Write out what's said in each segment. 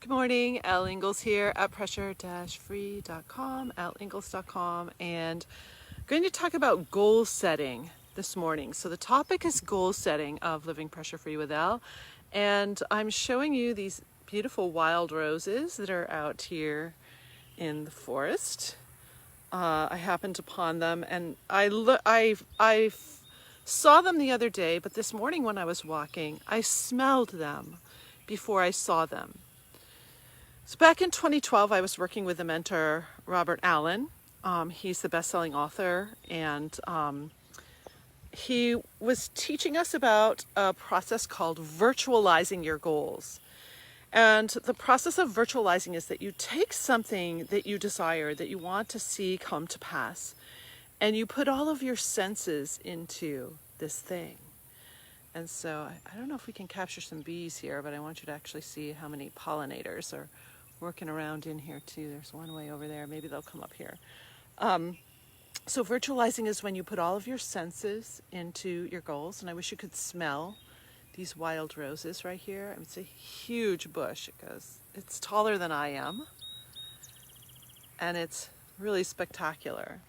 Good morning, Elle Ingalls here at pressure-free.com, elleingles.com, and I'm going to talk about goal setting this morning. So the topic is goal setting of Living Pressure Free with Elle, and I'm showing you these beautiful wild roses that are out here in the forest. I happened upon them, and I saw them the other day, but this morning when I was walking, I smelled them before I saw them. So back in 2012, I was working with a mentor, Robert Allen. He's the best-selling author, and he was teaching us about a process called virtualizing your goals. And the process of virtualizing is that you take something that you desire, that you want to see come to pass, and you put all of your senses into this thing. And so I don't know if we can capture some bees here, but I want you to actually see how many pollinators are working around in here too. There's one way over there. Maybe they'll come up here. So virtualizing is when you put all of your senses into your goals. And I wish you could smell these wild roses right here. It's a huge bush. It's taller than I am. And it's really spectacular.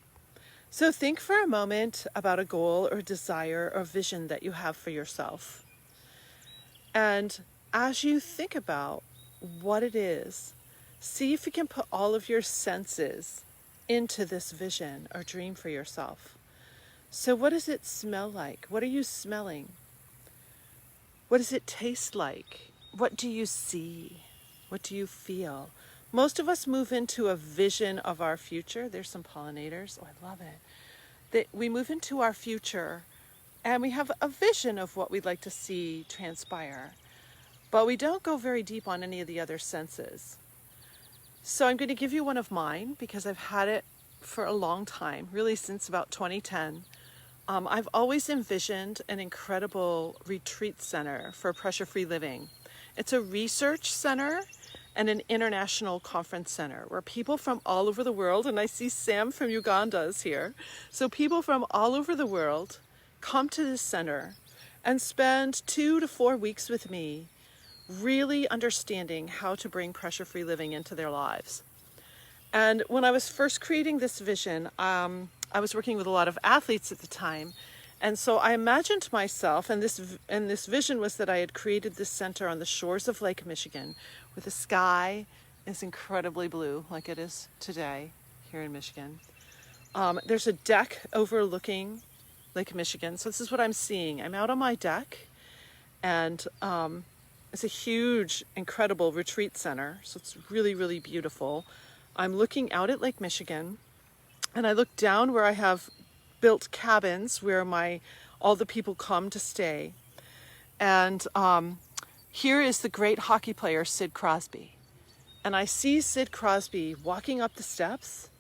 So think for a moment about a goal or desire or vision that you have for yourself. And as you think about what it is, see if you can put all of your senses into this vision or dream for yourself. So what does it smell like? What are you smelling? What does it taste like? What do you see? What do you feel? Most of us move into a vision of our future. There's some pollinators. Oh, I love it. We move into our future and we have a vision of what we'd like to see transpire. But we don't go very deep on any of the other senses. So I'm going to give you one of mine because I've had it for a long time, really since about 2010. I've always envisioned an incredible retreat center for pressure-free living. It's a research center and an international conference center where people from all over the world, and I see Sam from Uganda is here, so people from all over the world come to this center and spend 2 to 4 weeks with me really understanding how to bring pressure-free living into their lives. And when I was first creating this vision, I was working with a lot of athletes at the time. And so I imagined myself, and this vision was that I had created this center on the shores of Lake Michigan, where the sky is incredibly blue, like it is today here in Michigan. There's a deck overlooking Lake Michigan. So this is what I'm seeing. I'm out on my deck, and it's a huge, incredible retreat center. So it's really, really beautiful. I'm looking out at Lake Michigan, and I look down where I have built cabins where all the people come to stay. And here is the great hockey player, Sid Crosby. And I see Sid Crosby walking up the steps,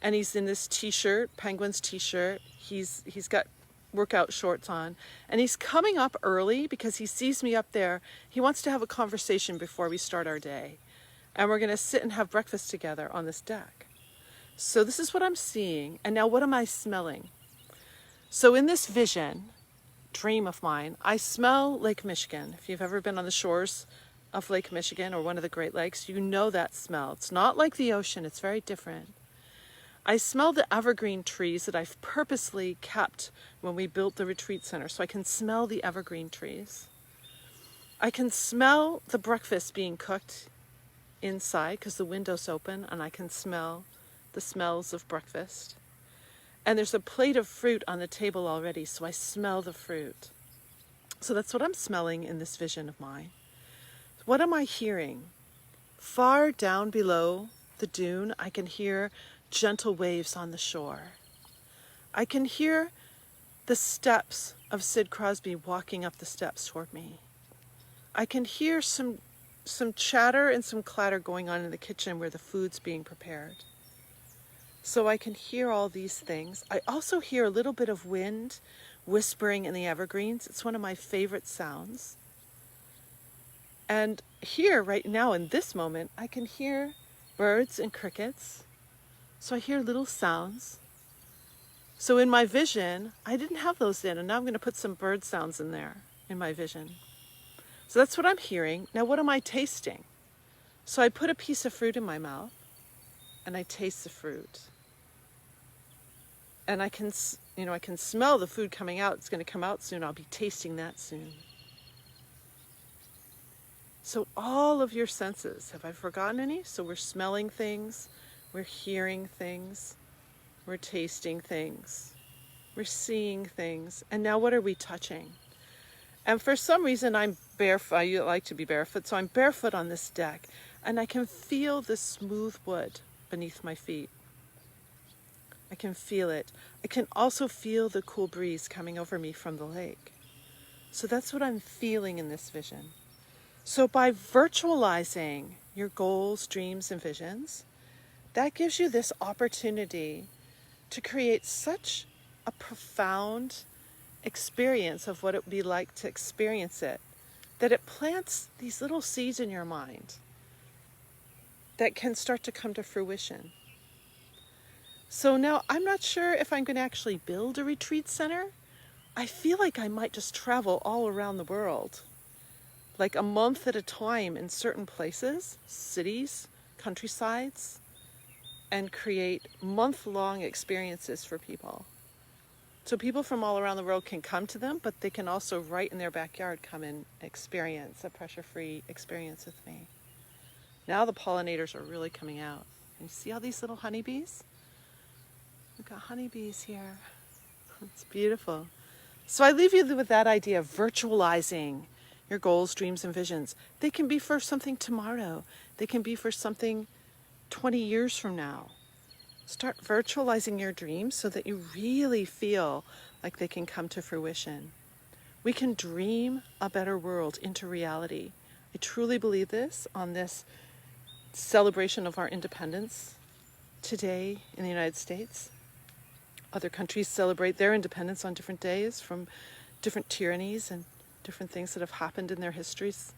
and he's in this t-shirt, Penguins t-shirt. He's got workout shorts on, and he's coming up early because he sees me up there. He wants to have a conversation before we start our day, and we're going to sit and have breakfast together on this deck. So this is what I'm seeing. And now what am I smelling? So in this vision, dream of mine, I smell Lake Michigan. If you've ever been on the shores of Lake Michigan or one of the Great Lakes, you know that smell. It's not like the ocean. It's very different. I smell the evergreen trees that I've purposely kept when we built the retreat center, so I can smell the evergreen trees. I can smell the breakfast being cooked inside because the window's open, and I can smell the smells of breakfast. And there's a plate of fruit on the table already, so I smell the fruit. So that's what I'm smelling in this vision of mine. What am I hearing? Far down below the dune, I can hear gentle waves on the shore. I can hear the steps of Sid Crosby walking up the steps toward me. I can hear some chatter and some clatter going on in the kitchen where the food's being prepared. So I can hear all these things. I also hear a little bit of wind whispering in the evergreens. It's one of my favorite sounds. And here, right now, in this moment, I can hear birds and crickets. So I hear little sounds. So in my vision, I didn't have those in, and now I'm going to put some bird sounds in there in my vision. So that's what I'm hearing. Now what am I tasting? So I put a piece of fruit in my mouth and I taste the fruit. And I can smell the food coming out. It's going to come out soon. I'll be tasting that soon. So all of your senses, have I forgotten any? So we're smelling things, we're hearing things, we're tasting things, we're seeing things. And now what are we touching? And for some reason I'm barefoot. I like to be barefoot, so I'm barefoot on this deck. And I can feel the smooth wood beneath my feet. I can feel it. I can also feel the cool breeze coming over me from the lake. So that's what I'm feeling in this vision. So by virtualizing your goals, dreams, and visions, that gives you this opportunity to create such a profound experience of what it would be like to experience it, that it plants these little seeds in your mind that can start to come to fruition. So now I'm not sure if I'm going to actually build a retreat center. I feel like I might just travel all around the world, like a month at a time in certain places, cities, countrysides, and create month-long experiences for people. So people from all around the world can come to them, but they can also right in their backyard come and experience a pressure-free experience with me. Now the pollinators are really coming out. And you see all these little honeybees? We've got honeybees here. It's beautiful. So I leave you with that idea of virtualizing your goals, dreams, and visions. They can be for something tomorrow. They can be for something 20 years from now. Start virtualizing your dreams so that you really feel like they can come to fruition. We can dream a better world into reality. I truly believe this on this celebration of our independence today in the United States. Other countries celebrate their independence on different days from different tyrannies and different things that have happened in their histories.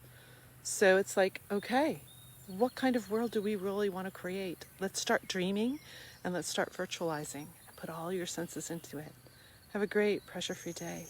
So it's like, okay, what kind of world do we really want to create? Let's start dreaming and let's start virtualizing and put all your senses into it. Have a great pressure-free day.